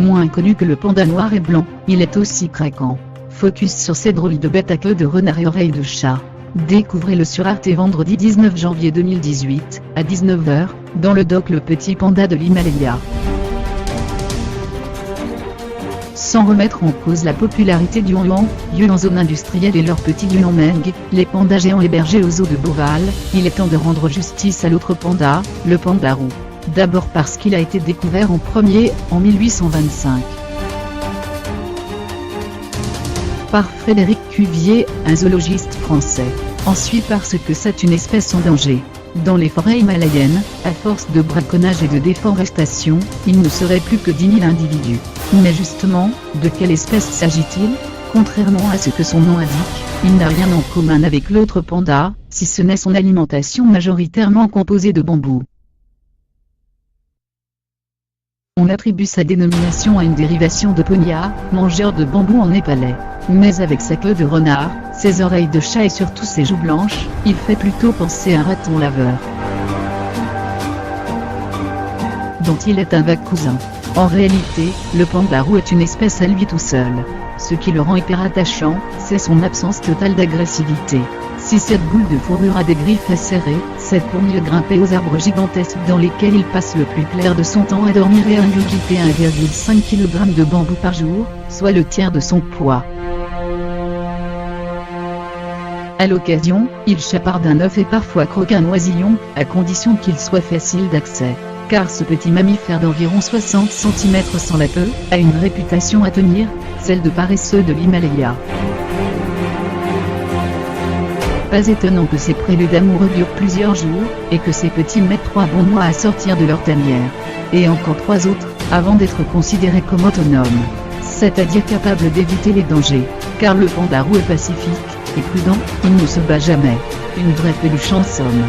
Moins connu que le panda noir et blanc, il est aussi craquant. Focus sur ces drôles de bêtes à queue de renard et oreilles de chat. Découvrez-le sur Arte vendredi 19 janvier 2018, à 19 h, dans le doc Le Petit Panda de l'Himalaya. Sans remettre en cause la popularité du Yuan, lieu en zone industrielle et leur petit Yuanmeng, les pandas géants hébergés aux eaux de Beauval, il est temps de rendre justice à l'autre panda, le panda roux. D'abord parce qu'il a été découvert en premier, en 1825. Par Frédéric Cuvier, un zoologiste français. Ensuite parce que c'est une espèce en danger. Dans les forêts himalayennes, à force de braconnage et de déforestation, il ne serait plus que 10 000 individus. Mais justement, de quelle espèce s'agit-il? Contrairement à ce que son nom indique, il n'a rien en commun avec l'autre panda, si ce n'est son alimentation majoritairement composée de bambou. On attribue sa dénomination à une dérivation de ponia, mangeur de bambou en népalais. Mais avec sa queue de renard, ses oreilles de chat et surtout ses joues blanches, il fait plutôt penser à un raton laveur, dont il est un vague cousin. En réalité, le panda roux est une espèce à lui tout seul. Ce qui le rend hyper attachant, c'est son absence totale d'agressivité. Si cette boule de fourrure a des griffes acérées, c'est pour mieux grimper aux arbres gigantesques dans lesquels il passe le plus clair de son temps à dormir et à ingurgiter 1,5 kg de bambou par jour, soit le tiers de son poids. À l'occasion, il chaparde un œuf et parfois croque un oisillon, à condition qu'il soit facile d'accès. Car ce petit mammifère d'environ 60 cm sans la queue, a une réputation à tenir, celle de paresseux de l'Himalaya. Pas étonnant que ces préludes amoureux durent plusieurs jours, et que ces petits mettent 3 bons mois à sortir de leur tanière. Et encore 3 autres, avant d'être considérés comme autonomes. C'est-à-dire capables d'éviter les dangers. Car le panda roux est pacifique, et prudent, il ne se bat jamais. Une vraie peluche en somme.